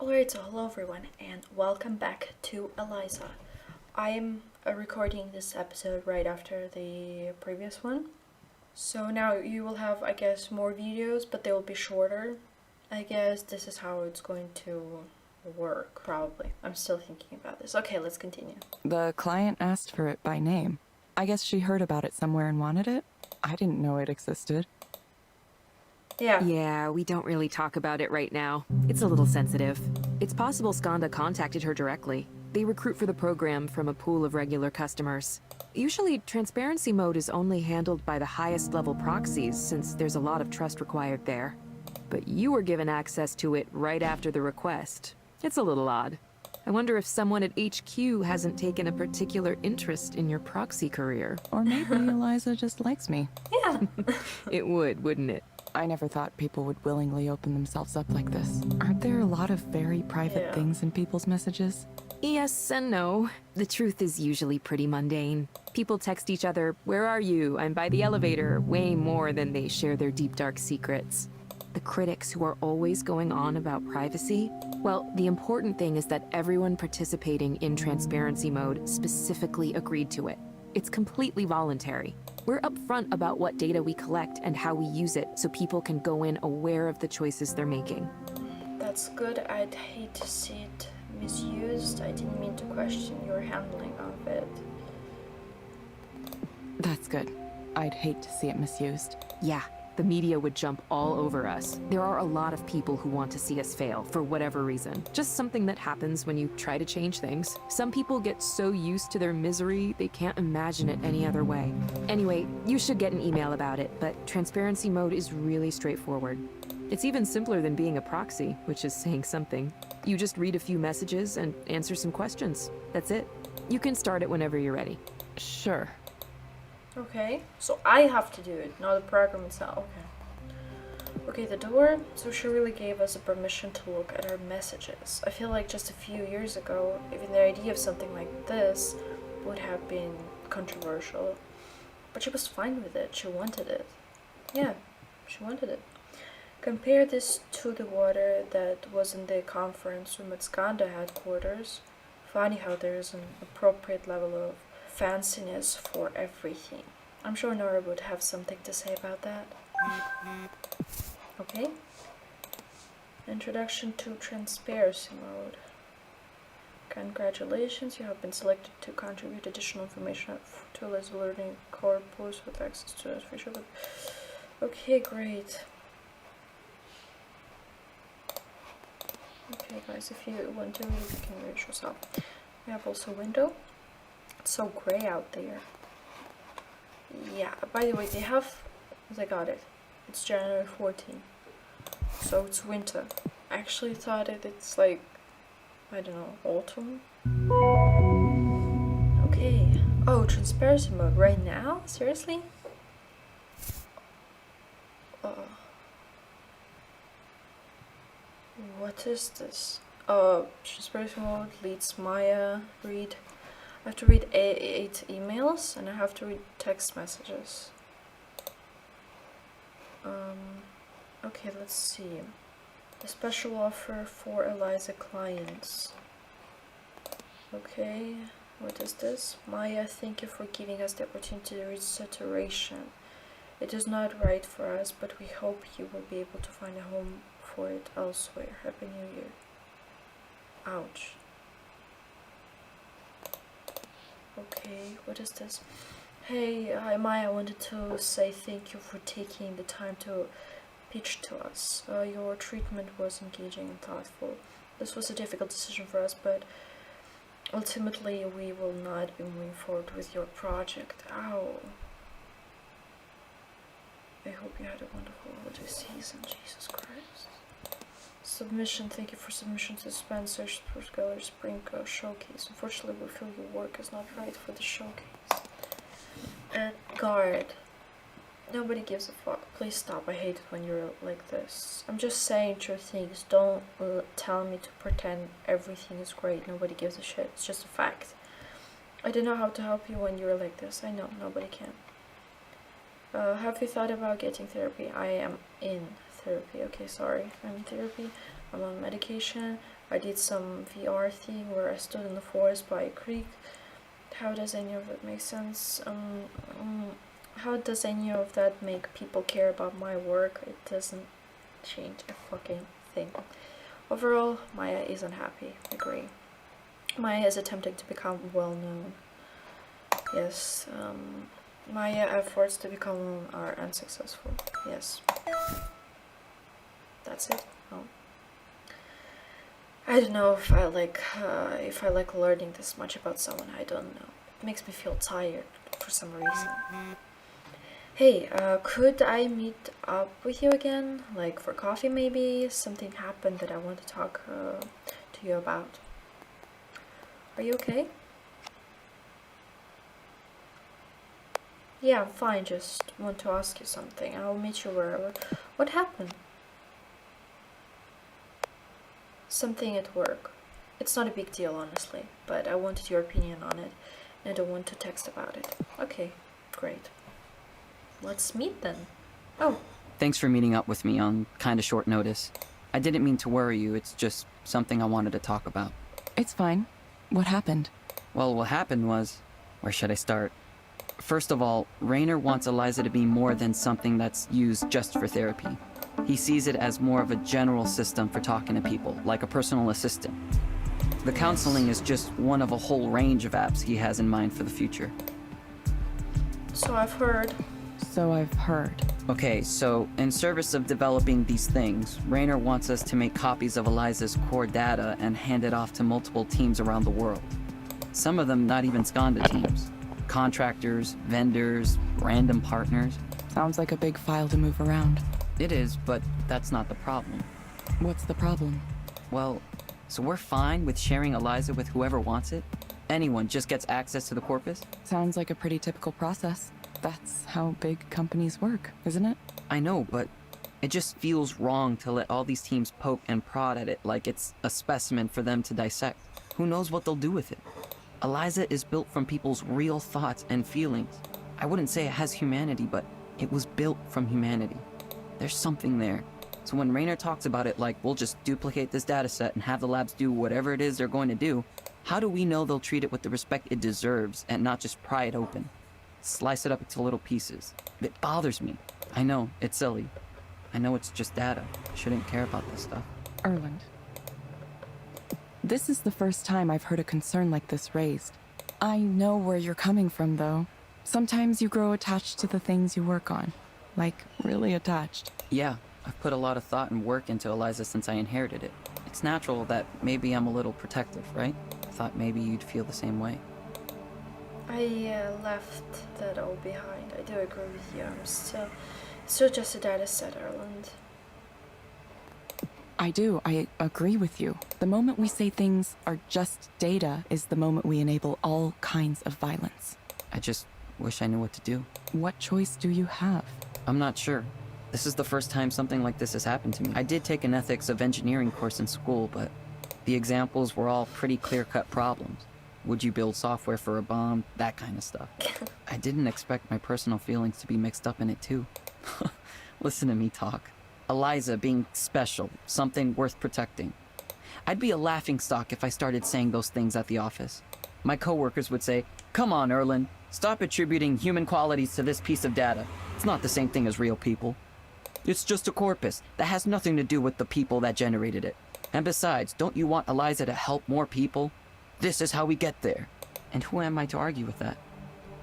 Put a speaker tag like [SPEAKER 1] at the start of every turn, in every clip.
[SPEAKER 1] Alright, so hello everyone and welcome back to Eliza. I am recording this episode right after the previous one. So now you will have, I guess, more videos, but they will be shorter. I guess this is how it's going to work, probably. I'm still thinking about this. Okay, let's continue.
[SPEAKER 2] The client asked for it by name. I guess she heard about it somewhere and wanted it. I didn't know it existed.
[SPEAKER 3] Yeah, we don't really talk about it right now. It's a little sensitive. It's possible Skanda contacted her directly. They recruit for the program from a pool of regular customers. Usually, transparency mode is only handled by the highest level proxies, since there's a lot of trust required there. But you were given access to it right after the request. It's a little odd. I wonder if someone at HQ hasn't taken a particular interest in your proxy career.
[SPEAKER 2] Or maybe Eliza just likes me.
[SPEAKER 1] Yeah.
[SPEAKER 3] It would, wouldn't it?
[SPEAKER 2] I never thought people would willingly open themselves up like this. Aren't there a lot of very private things in people's messages?
[SPEAKER 3] Yes and no. The truth is usually pretty mundane. People text each other, "Where are you? I'm by the elevator," way more than they share their deep dark secrets. The critics who are always going on about privacy, well, the important thing is that everyone participating in transparency mode specifically agreed to it. It's completely voluntary. We're upfront about what data we collect and how we use it so people can go in aware of the choices they're making.
[SPEAKER 1] That's good. I'd hate to see it misused. I didn't mean to question your handling of it.
[SPEAKER 2] That's good. I'd hate to see it misused.
[SPEAKER 3] Yeah, the media would jump all over us. There are a lot of people who want to see us fail, for whatever reason. Just something that happens when you try to change things. Some people get so used to their misery, they can't imagine it any other way. Anyway, you should get an email about it, but transparency mode is really straightforward. It's even simpler than being a proxy, which is saying something. You just read a few messages and answer some questions. That's it. You can start it whenever you're ready.
[SPEAKER 2] Sure.
[SPEAKER 1] Okay, so I have to do it, not the program itself. Okay, the door. So she really gave us a permission to look at our messages. I feel like just a few years ago, even the idea of something like this would have been controversial. But she was fine with it. She wanted it. Yeah, she wanted it. Compare this to the water that was in the conference room at Skanda headquarters. Funny how there is an appropriate level of fanciness for everything. I'm sure Nora would have something to say about that. Okay. Introduction to transparency mode. Congratulations, you have been selected to contribute additional information to Eliza learning corpus with access to this feature. Okay, great. Okay, guys, if you want to read, you can read yourself. We have also a window. It's so gray out there. Yeah, by the way, they got it. It's January 14th. So it's winter. I actually thought it's like, I don't know, autumn? Okay. Oh, transparency mode right now? Seriously? What is this? Transparency mode leads Maya read. I have to read 8 emails and I have to read text messages. Okay, let's see. A special offer for Eliza clients. Okay, what is this? Maya, thank you for giving us the opportunity to reach saturation. It is not right for us, but we hope you will be able to find a home for it elsewhere. Happy New Year. Ouch. Okay, what is this? Hey, hi Maya, I wanted to say thank you for taking the time to pitch to us. Your treatment was engaging and thoughtful. This was a difficult decision for us, but ultimately we will not be moving forward with your project. Ow. I hope you had a wonderful holiday season, Jesus Christ. Submission, thank you for submission to Spencer Sports Gallery Spring Showcase. Unfortunately, we feel your work is not right for the showcase. And guard. Nobody gives a fuck. Please stop. I hate it when you're like this. I'm just saying true things. Don't tell me to pretend everything is great. Nobody gives a shit. It's just a fact. I don't know how to help you when you're like this. I know. Nobody can. Have you thought about getting therapy? I am in therapy. Okay, sorry. I'm in therapy. I'm on medication. I did some VR thing where I stood in the forest by a creek. How does any of that make sense? How does any of that make people care about my work? It doesn't change a fucking thing. Overall, Maya isn't happy. Agree. Maya is attempting to become well known. Yes, Maya efforts to become known are unsuccessful. Yes. That's it. Oh. I don't know if I like learning this much about someone. I don't know. It makes me feel tired for some reason. Hey, could I meet up with you again? Like for coffee maybe? Something happened that I want to talk to you about. Are you okay? Yeah, I'm fine. Just want to ask you something. I'll meet you wherever. What happened? Something at work. It's not a big deal, honestly, but I wanted your opinion on it, and I don't want to text about it. Okay, great. Let's meet then. Oh.
[SPEAKER 4] Thanks for meeting up with me on kinda short notice. I didn't mean to worry you, it's just something I wanted to talk about.
[SPEAKER 2] It's fine. What happened?
[SPEAKER 4] Well, what happened was... where should I start? First of all, Rainer wants Eliza to be more than something that's used just for therapy. He sees it as more of a general system for talking to people, like a personal assistant. The counseling is just one of a whole range of apps he has in mind for the future.
[SPEAKER 1] So I've heard.
[SPEAKER 4] Okay, so in service of developing these things, Rainer wants us to make copies of Eliza's core data and hand it off to multiple teams around the world. Some of them not even Skanda teams. Contractors, vendors, random partners.
[SPEAKER 2] Sounds like a big file to move around.
[SPEAKER 4] It is, but that's not the problem.
[SPEAKER 2] What's the problem?
[SPEAKER 4] Well, so we're fine with sharing Eliza with whoever wants it? Anyone just gets access to the corpus?
[SPEAKER 2] Sounds like a pretty typical process. That's how big companies work, isn't it?
[SPEAKER 4] I know, but it just feels wrong to let all these teams poke and prod at it like it's a specimen for them to dissect. Who knows what they'll do with it? Eliza is built from people's real thoughts and feelings. I wouldn't say it has humanity, but it was built from humanity. There's something there. So when Rainer talks about it like we'll just duplicate this data set and have the labs do whatever it is they're going to do, how do we know they'll treat it with the respect it deserves and not just pry it open? Slice it up into little pieces. It bothers me. I know, it's silly. I know it's just data. I shouldn't care about this stuff.
[SPEAKER 2] Erland. This is the first time I've heard a concern like this raised. I know where you're coming from, though. Sometimes you grow attached to the things you work on. Like, really attached.
[SPEAKER 4] Yeah, I've put a lot of thought and work into Eliza since I inherited it. It's natural that maybe I'm a little protective, right? I thought maybe you'd feel the same way.
[SPEAKER 1] I left that all behind. I do agree with you. I'm still just a data set, Erland.
[SPEAKER 2] I do. I agree with you. The moment we say things are just data is the moment we enable all kinds of violence.
[SPEAKER 4] I just wish I knew what to do.
[SPEAKER 2] What choice do you have?
[SPEAKER 4] I'm not sure. This is the first time something like this has happened to me. I did take an ethics of engineering course in school, but the examples were all pretty clear-cut problems. Would you build software for a bomb? That kind of stuff. I didn't expect my personal feelings to be mixed up in it too. Listen to me talk. Eliza being special, something worth protecting. I'd be a laughingstock if I started saying those things at the office. My coworkers would say, "Come on, Erland, stop attributing human qualities to this piece of data. It's not the same thing as real people. It's just a corpus that has nothing to do with the people that generated it. And besides, don't you want Eliza to help more people? This is how we get there." And who am I to argue with that?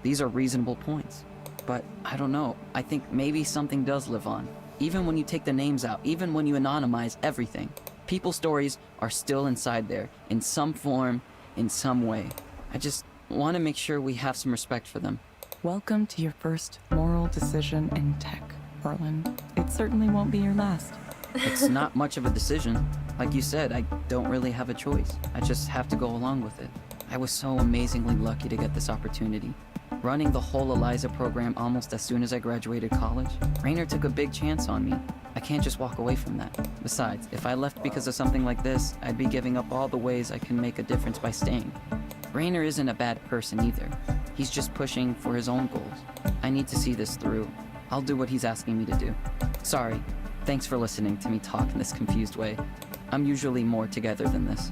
[SPEAKER 4] These are reasonable points. But I don't know, I think maybe something does live on. Even when you take the names out, even when you anonymize everything, people's stories are still inside there, in some form, in some way. I just want to make sure we have some respect for them.
[SPEAKER 2] Welcome to your first moral decision in tech, Erland. It certainly won't be your last.
[SPEAKER 4] It's not much of a decision. Like you said, I don't really have a choice. I just have to go along with it. I was so amazingly lucky to get this opportunity. Running the whole Eliza program almost as soon as I graduated college, Rainer took a big chance on me. I can't just walk away from that. Besides, if I left because of something like this, I'd be giving up all the ways I can make a difference by staying. Rainer isn't a bad person either. He's just pushing for his own goals. I need to see this through. I'll do what he's asking me to do. Sorry. Thanks for listening to me talk in this confused way. I'm usually more together than this.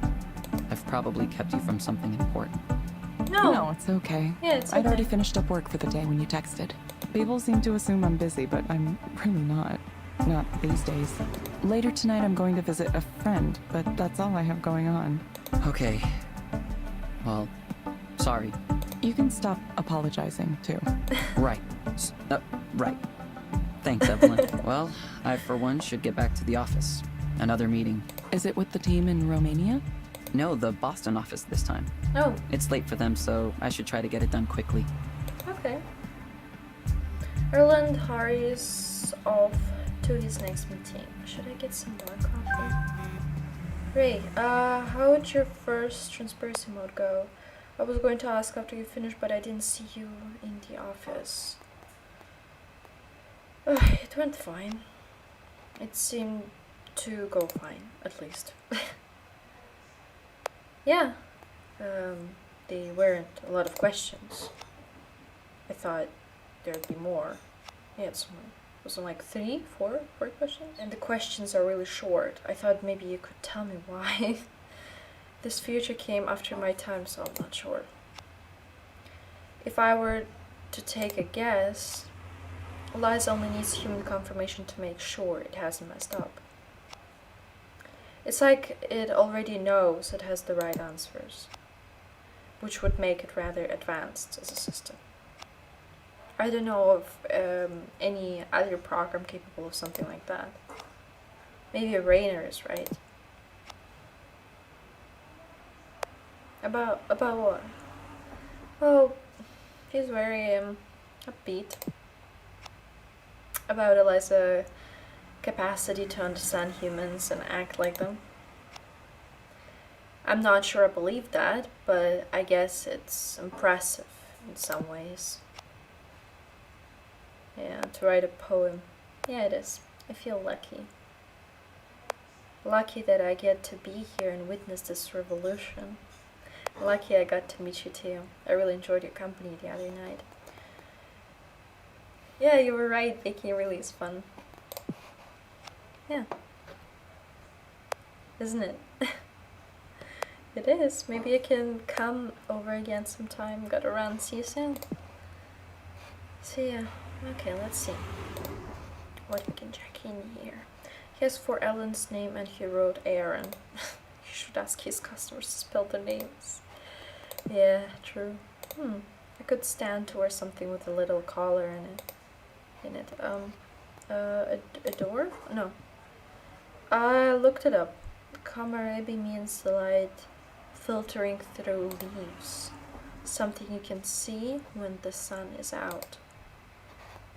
[SPEAKER 4] I've probably kept you from something important.
[SPEAKER 2] No, it's okay.
[SPEAKER 1] Yeah, it's
[SPEAKER 2] I'd already
[SPEAKER 1] okay.
[SPEAKER 2] finished up work for the day when you texted. People seem to assume I'm busy, but I'm really not. Not these days. Later tonight, I'm going to visit a friend, but that's all I have going on.
[SPEAKER 4] Okay. Well, sorry.
[SPEAKER 2] You can stop apologizing, too.
[SPEAKER 4] Right. Right. Thanks, Evelyn. Well, I for one should get back to the office. Another meeting.
[SPEAKER 2] Is it with the team in Romania?
[SPEAKER 4] No, the Boston office this time.
[SPEAKER 1] Oh,
[SPEAKER 4] It's late for them, so I should try to get it done quickly.
[SPEAKER 1] okay. Erland hurries off to his next meeting. Should I get some more coffee? Ray, how would your first transparency mode go? I was going to ask after you finished, but I didn't see you in the office. It went fine. It seemed to go fine, at least. Yeah. There weren't a lot of questions. I thought there'd be more. Yeah, it's wasn't like four questions? And the questions are really short. I thought maybe you could tell me why. This future came after my time, so I'm not sure. If I were to take a guess, Eliza only needs human confirmation to make sure it hasn't messed up. It's like it already knows it has the right answers, which would make it rather advanced as a system. I don't know of any other program capable of something like that. Maybe Rainer is right. About what? Oh, he's very upbeat about Eliza's capacity to understand humans and act like them. I'm not sure I believe that, but I guess it's impressive in some ways. Yeah, to write a poem. Yeah, it is. I feel lucky. Lucky that I get to be here and witness this revolution. Lucky I got to meet you too. I really enjoyed your company the other night. Yeah, you were right. Baking really is fun. Yeah. Isn't it? It is. Maybe I can come over again sometime. Gotta run. See you soon. See ya. Okay, let's see what we can check in here. He has 4 Ellen's name and he wrote Aaron. You should ask his customers to spell their names. Yeah, true. I could stand to wear something with a little collar in it. A door? No. I looked it up. Kamarabi means the light filtering through leaves. Something you can see when the sun is out.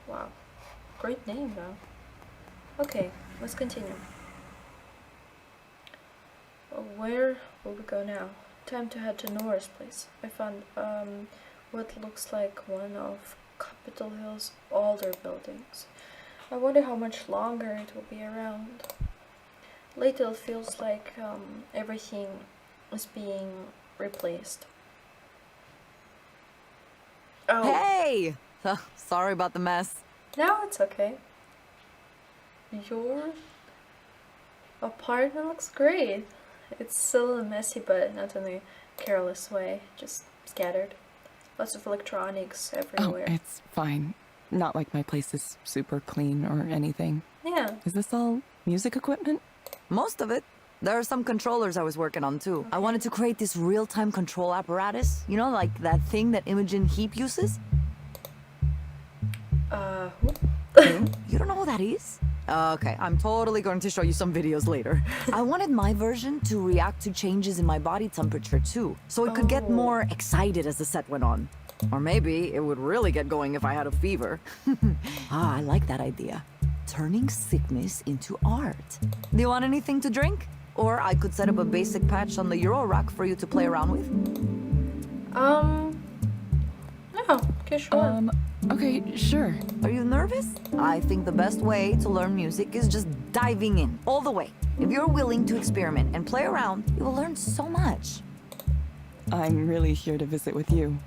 [SPEAKER 1] Wow. Great name, though. Okay, let's continue. Where will we go now? Time to head to Nora's place. I found what looks like one of Capitol Hill's older buildings. I wonder how much longer it will be around. Lately it feels like everything is being replaced. Oh.
[SPEAKER 5] Hey! Sorry about the mess.
[SPEAKER 1] No, it's okay. Your apartment looks great. It's still messy, but not in a careless way. Just scattered. Lots of electronics everywhere.
[SPEAKER 2] Oh, it's fine. Not like my place is super clean or anything.
[SPEAKER 1] Yeah.
[SPEAKER 2] Is this all music equipment?
[SPEAKER 5] Most of it. There are some controllers I was working on too. I wanted to create this real-time control apparatus. You know, like that thing that Imogen Heap uses?
[SPEAKER 1] Who?
[SPEAKER 5] You don't know who that is? Okay, I'm totally going to show you some videos later. I wanted my version to react to changes in my body temperature too, so it could get more excited as the set went on. Or maybe it would really get going if I had a fever. I like that idea. Turning sickness into art. Do you want anything to drink? Or I could set up a basic patch on the Euro rack for you to play around with.
[SPEAKER 1] No, okay, sure.
[SPEAKER 2] Okay, sure.
[SPEAKER 5] Are you nervous? I think the best way to learn music is just diving in, all the way. If you're willing to experiment and play around, you will learn so much.
[SPEAKER 2] I'm really here to visit with you.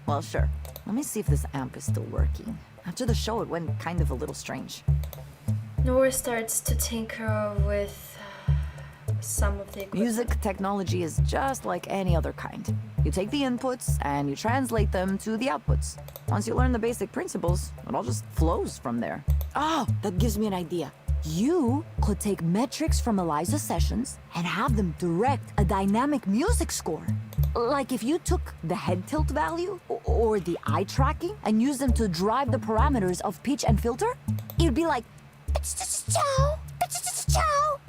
[SPEAKER 5] Well, sure. Let me see if this amp is still working. After the show, it went kind of a little strange.
[SPEAKER 1] Nora starts to tinker with some of the equipment.
[SPEAKER 5] Music technology is just like any other kind. You take the inputs and you translate them to the outputs. Once you learn the basic principles, it all just flows from there. Oh, that gives me an idea. You could take metrics from Eliza's sessions and have them direct a dynamic music score. Like if you took the head tilt value or the eye tracking and used them to drive the parameters of pitch and filter, it'd be like, chow, chow.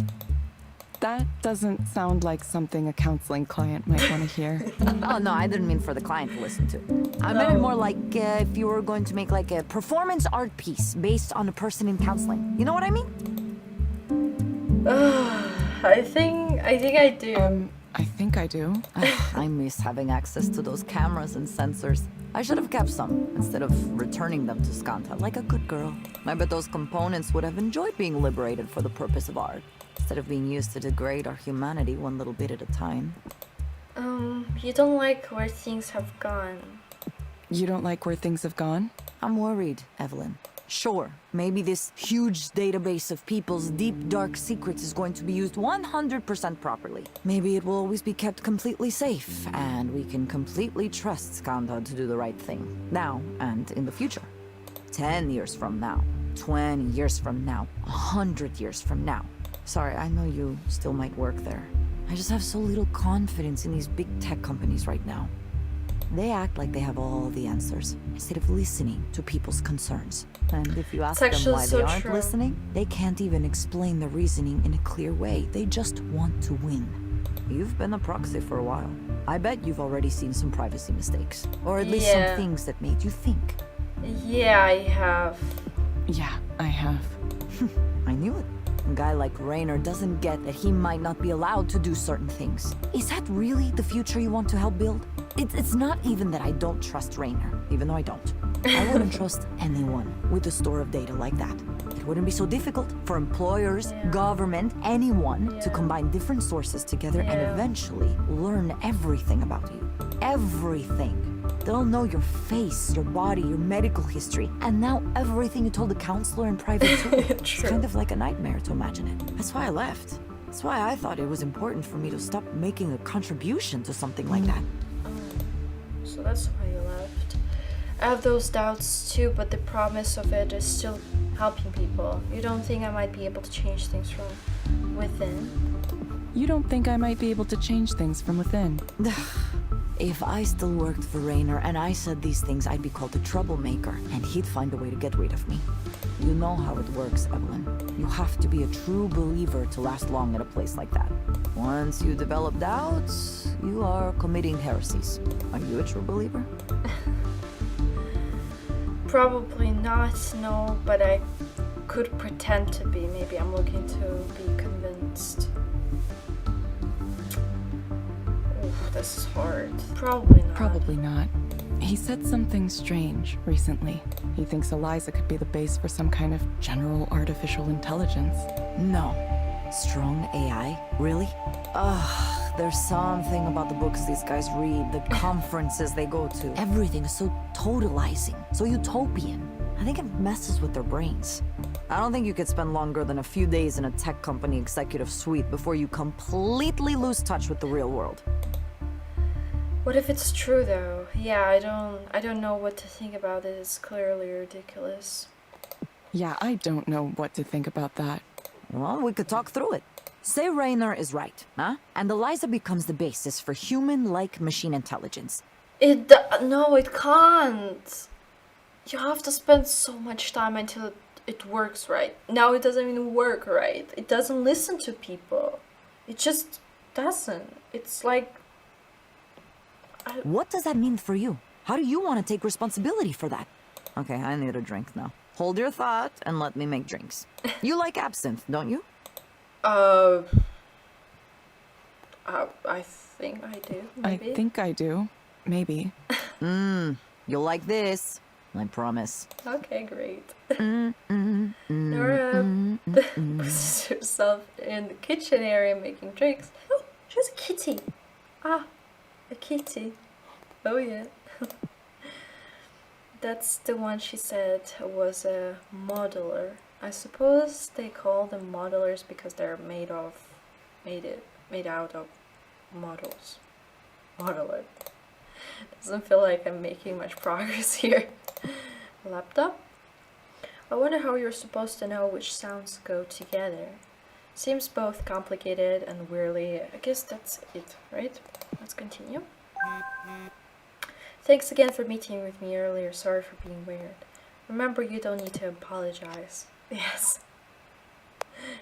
[SPEAKER 2] That doesn't sound like something a counseling client might want to hear.
[SPEAKER 5] Oh, no, I didn't mean for the client to listen to. I meant it more like if you were going to make like a performance art piece based on a person in counseling. You know what I mean?
[SPEAKER 1] I think I do.
[SPEAKER 2] I think I do.
[SPEAKER 5] I miss having access to those cameras and sensors. I should have kept some instead of returning them to Skanta like a good girl. I bet those components would have enjoyed being liberated for the purpose of art, instead of being used to degrade our humanity one little bit at a time.
[SPEAKER 1] You don't like where things have gone.
[SPEAKER 2] You don't like where things have gone?
[SPEAKER 5] I'm worried, Evelyn. Sure, maybe this huge database of people's deep, dark secrets is going to be used 100% properly. Maybe it will always be kept completely safe, and we can completely trust Skanda to do the right thing, now and in the future. 10 years from now, 20 years from now, 100 years from now. Sorry, I know you still might work there. I just have so little confidence in these big tech companies right now. They act like they have all the answers, instead of listening to people's concerns. And if you ask them why they aren't listening, they can't even explain the reasoning in a clear way. They just want to win. You've been a proxy for a while. I bet you've already seen some privacy mistakes. Or at least some things that made you think.
[SPEAKER 1] Yeah, I have.
[SPEAKER 2] Yeah, I have.
[SPEAKER 5] I knew it. A guy like Rainer doesn't get that he might not be allowed to do certain things. Is that really the future you want to help build? It's not even that I don't trust Rainer, even though I don't. I wouldn't trust anyone with a store of data like that. It wouldn't be so difficult for employers, government, anyone to combine different sources together and eventually learn everything about you. Everything. They'll know your face, your body, your medical history, and now everything you told the counselor in private too. It's kind of like a nightmare to imagine it. That's why I left. That's why I thought it was important for me to stop making a contribution to something like that.
[SPEAKER 1] So that's why you left. I have those doubts too, but the promise of it is still helping people. You don't think I might be able to change things from within?
[SPEAKER 2] You don't think I might be able to change things from within?
[SPEAKER 5] If I still worked for Rainer and I said these things, I'd be called a troublemaker, and he'd find a way to get rid of me. You know how it works, Evelyn. You have to be a true believer to last long at a place like that. Once you develop doubts, you are committing heresies. Are you a true believer?
[SPEAKER 1] Probably not, no, but I could pretend to be. Maybe I'm looking to be convinced. Oof, this is hard. Probably not.
[SPEAKER 2] Probably not. He said something strange recently. He thinks Eliza could be the base for some kind of general artificial intelligence.
[SPEAKER 5] No. Strong AI? Really? Ugh, there's something about the books these guys read, the conferences they go to. Everything is so totalizing, so utopian. I think it messes with their brains. I don't think you could spend longer than a few days in a tech company executive suite before you completely lose touch with the real world.
[SPEAKER 1] What if it's true though? Yeah, I don't know what to think about it. It's clearly ridiculous.
[SPEAKER 2] Yeah, I don't know what to think about that.
[SPEAKER 5] Well, we could talk through it. Say Rainer is right, huh? And Eliza becomes the basis for human-like machine intelligence.
[SPEAKER 1] No, it can't. You have to spend so much time until it works right. Now it doesn't even work right. It doesn't listen to people. It just doesn't. It's like...
[SPEAKER 5] What does that mean for you? How do you want to take responsibility for that? Okay, I need a drink now. Hold your thought and let me make drinks. You like absinthe, don't you?
[SPEAKER 1] I think I do, maybe.
[SPEAKER 2] I think I do. Maybe.
[SPEAKER 5] You'll like this. I promise.
[SPEAKER 1] Okay, great. Nora puts herself in the kitchen area making drinks. Oh, she has a kitty. Ah, a kitty. Oh yeah. That's the one she said was a modeler. I suppose they call them modelers because they're made made out of models. Model it. Doesn't feel like I'm making much progress here. Laptop? I wonder how you're supposed to know which sounds go together. Seems both complicated and weirdly. I guess that's it, right? Let's continue. Thanks again for meeting with me earlier. Sorry for being weird. Remember, you don't need to apologize. Yes.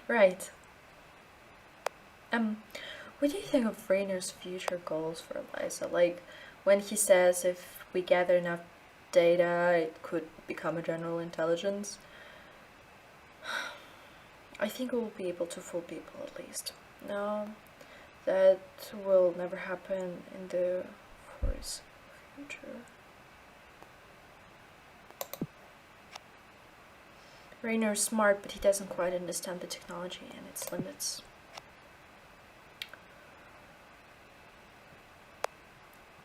[SPEAKER 1] Right. What do you think of Rainer's future goals for Eliza? Like, when he says if we gather enough data, it could become a general intelligence? I think we'll be able to fool people at least. No, that will never happen in the foreseeable future. Rainer's smart, but he doesn't quite understand the technology and its limits.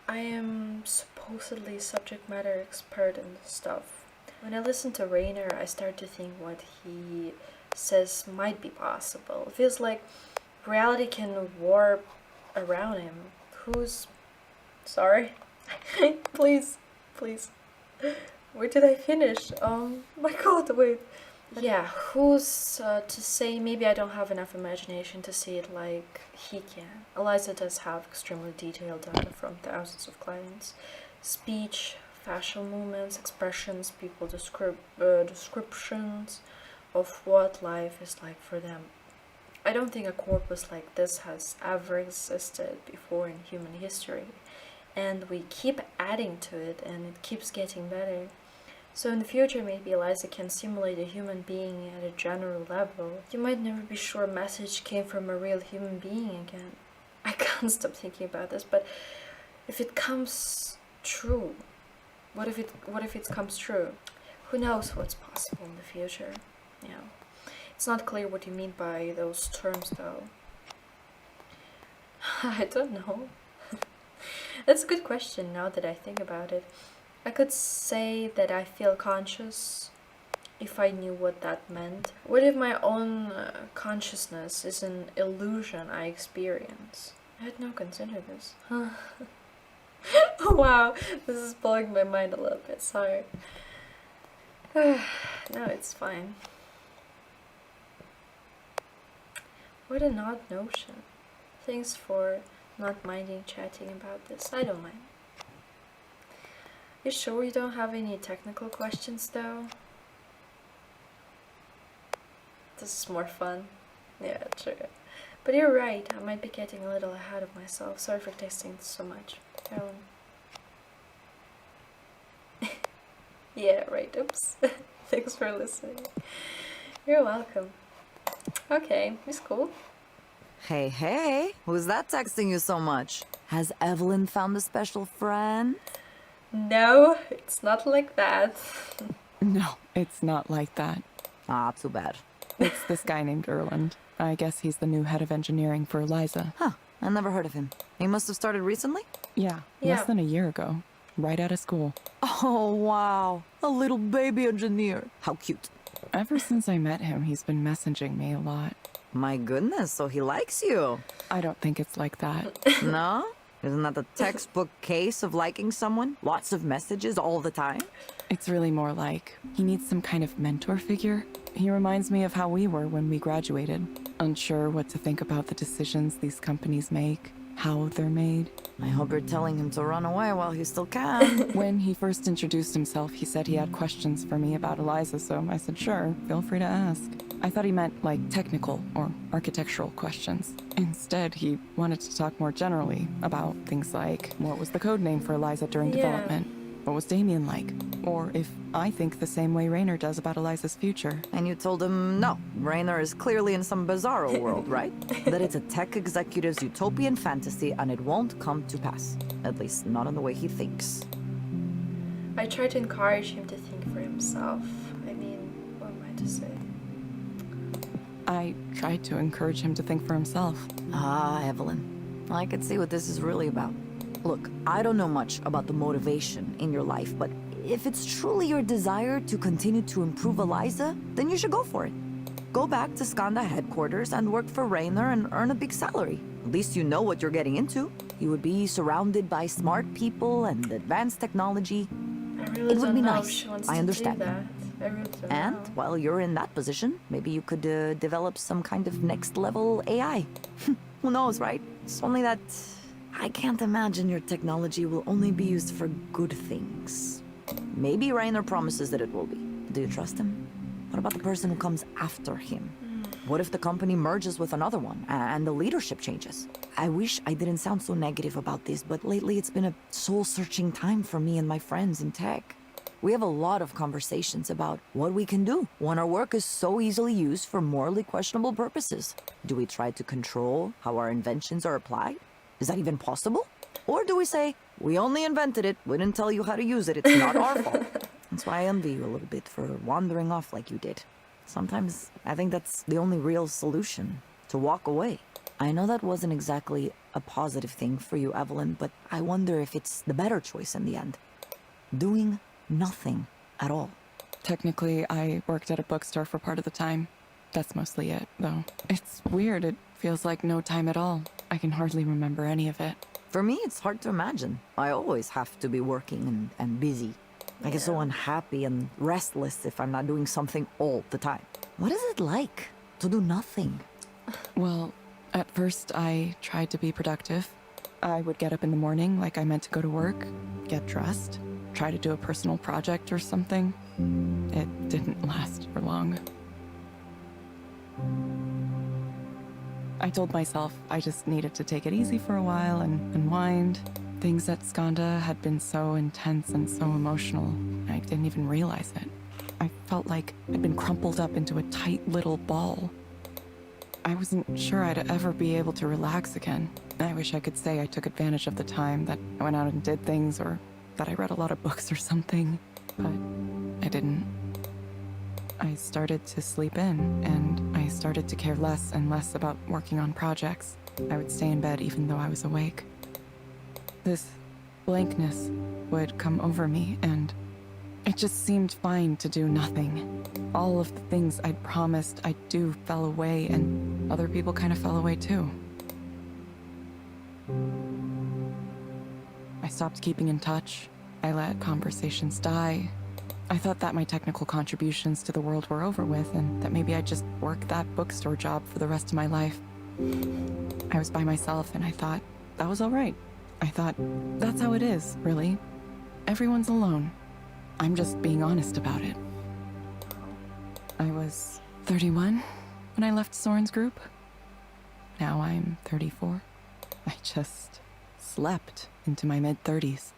[SPEAKER 1] I am supposedly subject matter expert in this stuff. When I listen to Rainer, I start to think what he says might be possible. It feels like reality can warp around him. Who's... Sorry? Please. Where did I finish? My god, wait. Yeah, who's to say maybe I don't have enough imagination to see it like he can. Eliza does have extremely detailed data from thousands of clients. Speech, facial movements, expressions, people descriptions of what life is like for them. I don't think a corpus like this has ever existed before in human history. And we keep adding to it and it keeps getting better. So in the future, maybe Eliza can simulate a human being at a general level. You might never be sure a message came from a real human being again. I can't stop thinking about this, but if it comes true, what if it comes true? Who knows what's possible in the future? Yeah. It's not clear what you mean by those terms, though. I don't know. That's a good question now that I think about it. I could say that I feel conscious if I knew what that meant. What if my own consciousness is an illusion I experience? I had not considered this. Oh, wow, this is blowing my mind a little bit, sorry. No, it's fine. What an odd notion. Thanks for not minding chatting about this. I don't mind. You sure you don't have any technical questions though? This is more fun. Yeah, true. But you're right, I might be getting a little ahead of myself. Sorry for testing this so much. Carolyn. Yeah, right, oops. Thanks for listening. You're welcome. Okay, it's cool.
[SPEAKER 5] Hey, who's that texting you so much? Has Evelyn found a special friend?
[SPEAKER 1] No, it's not like that.
[SPEAKER 2] No, it's not like that.
[SPEAKER 5] Ah, too bad.
[SPEAKER 2] It's this guy named Erland. I guess he's the new head of engineering for Eliza.
[SPEAKER 5] Huh, I never heard of him. He must have started recently?
[SPEAKER 2] Yeah,
[SPEAKER 1] Yeah.
[SPEAKER 2] less than a year ago. Right out of school.
[SPEAKER 5] Oh, wow. A little baby engineer. How cute.
[SPEAKER 2] Ever since I met him, he's been messaging me a lot.
[SPEAKER 5] My goodness, so he likes you.
[SPEAKER 2] I don't think it's like that.
[SPEAKER 5] No? Isn't that the textbook case of liking someone? Lots of messages all the time?
[SPEAKER 2] It's really more like he needs some kind of mentor figure. He reminds me of how we were when we graduated. Unsure what to think about the decisions these companies make, how they're made.
[SPEAKER 5] I hope you're telling him to run away while he still can.
[SPEAKER 2] When he first introduced himself, he said he had questions for me about Eliza, so I said, sure, feel free to ask. I thought he meant, like, technical or architectural questions. Instead, he wanted to talk more generally about things like, what was the code name for Eliza during development? What was Damien like? Or if I think the same way Rainer does about Eliza's future.
[SPEAKER 5] And you told him, no, Rainer is clearly in some bizarro world, right? That it's a tech executive's utopian fantasy and it won't come to pass. At least not in the way he thinks.
[SPEAKER 1] I try to encourage him to think for himself. I mean, what am I to say?
[SPEAKER 2] I tried to encourage him to think for himself.
[SPEAKER 5] Ah, Evelyn. I could see what this is really about. Look, I don't know much about the motivation in your life, but if it's truly your desire to continue to improve Eliza, then you should go for it. Go back to Skanda headquarters and work for Rainer and earn a big salary. At least you know what you're getting into. You would be surrounded by smart people and advanced technology.
[SPEAKER 1] I really
[SPEAKER 5] It would
[SPEAKER 1] don't
[SPEAKER 5] be
[SPEAKER 1] know
[SPEAKER 5] nice.
[SPEAKER 1] if she wants
[SPEAKER 5] I
[SPEAKER 1] to
[SPEAKER 5] understand.
[SPEAKER 1] do that. I really don't
[SPEAKER 5] And
[SPEAKER 1] know.
[SPEAKER 5] while you're in that position, maybe you could develop some kind of next level AI. Who knows, right? It's only that I can't imagine your technology will only be used for good things. Maybe Rainer promises that it will be. Do you trust him? What about the person who comes after him? What if the company merges with another one and the leadership changes? I wish I didn't sound so negative about this, but lately it's been a soul-searching time for me and my friends in tech. We have a lot of conversations about what we can do when our work is so easily used for morally questionable purposes. Do we try to control how our inventions are applied? Is that even possible? Or do we say, we only invented it, we didn't tell you how to use it, it's not our fault? That's why I envy you a little bit for wandering off like you did. Sometimes I think that's the only real solution, to walk away. I know that wasn't exactly a positive thing for you, Evelyn, but I wonder if it's the better choice in the end. Doing nothing at all.
[SPEAKER 2] Technically, I worked at a bookstore for part of the time. That's mostly it, though. It's weird. It feels like no time at all. I can hardly remember any of it.
[SPEAKER 5] For me, it's hard to imagine. I always have to be working and busy. I get so unhappy and restless if I'm not doing something all the time. What is it like to do nothing?
[SPEAKER 2] Well, at first I tried to be productive. I would get up in the morning like I meant to go to work, get dressed, try to do a personal project or something. It didn't last for long. I told myself I just needed to take it easy for a while and unwind. Things at Skanda had been so intense and so emotional, I didn't even realize it. I felt like I'd been crumpled up into a tight little ball. I wasn't sure I'd ever be able to relax again. I wish I could say I took advantage of the time, that I went out and did things, or that I read a lot of books or something, but I didn't. I started to sleep in, and I started to care less and less about working on projects. I would stay in bed even though I was awake. This blankness would come over me, and it just seemed fine to do nothing. All of the things I'd promised I'd do fell away, and other people kind of fell away too. I stopped keeping in touch. I let conversations die. I thought that my technical contributions to the world were over with, and that maybe I'd just work that bookstore job for the rest of my life. I was by myself, and I thought that was all right. I thought, that's how it is, really. Everyone's alone. I'm just being honest about it. I was 31 when I left Soren's group. Now I'm 34. I just slept into my mid-30s.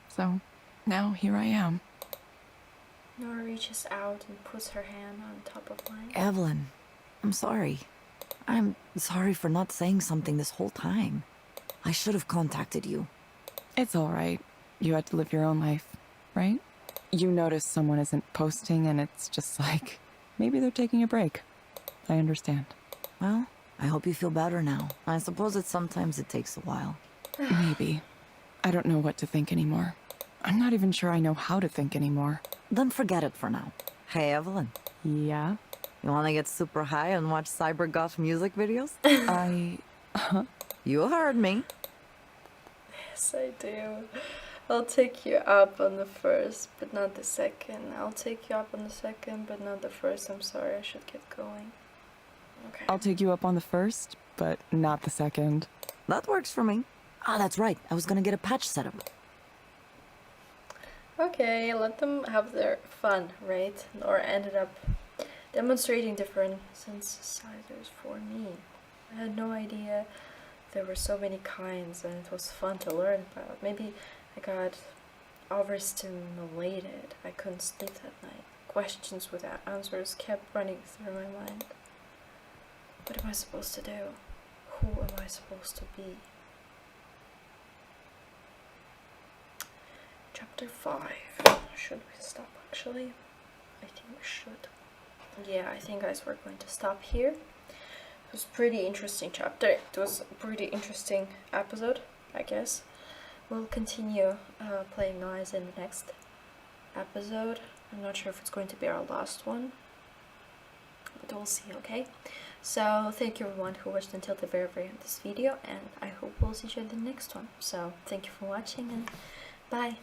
[SPEAKER 2] So, now here I am.
[SPEAKER 1] Nora reaches out and puts her hand on top of mine.
[SPEAKER 5] Evelyn, I'm sorry. I'm sorry for not saying something this whole time. I should have contacted you.
[SPEAKER 2] It's all right. You had to live your own life, right? You notice someone isn't posting and it's just like, maybe they're taking a break. I understand.
[SPEAKER 5] Well, I hope you feel better now. I suppose that sometimes it takes a while.
[SPEAKER 2] Maybe. I don't know what to think anymore. I'm not even sure I know how to think anymore.
[SPEAKER 5] Then forget it for now. Hey, Evelyn.
[SPEAKER 2] Yeah?
[SPEAKER 5] You wanna get super high and watch cybergoth music videos? You heard me.
[SPEAKER 1] Yes, I do. I'll take you up on the first, but not the second. I'll take you up on the second, but not the first. I'm sorry, I should get going. Okay.
[SPEAKER 2] I'll take you up on the first, but not the second.
[SPEAKER 5] That works for me. Ah, that's right. I was gonna get a patch set up.
[SPEAKER 1] Okay, let them have their fun, right? Nora ended up demonstrating different synthesizers for me. I had no idea there were so many kinds, and it was fun to learn about. Maybe I got overstimulated. I couldn't sleep that night. Questions without answers kept running through my mind. What am I supposed to do? Who am I supposed to be? Chapter 5. Should we stop actually? I think we should. Yeah, I think guys we're going to stop here. It was a pretty interesting chapter. It was a pretty interesting episode, I guess. We'll continue playing noise in the next episode. I'm not sure if it's going to be our last one, but we'll see, okay? So thank you everyone who watched until the very end of this video, and I hope we'll see you in the next one. So thank you for watching, and bye.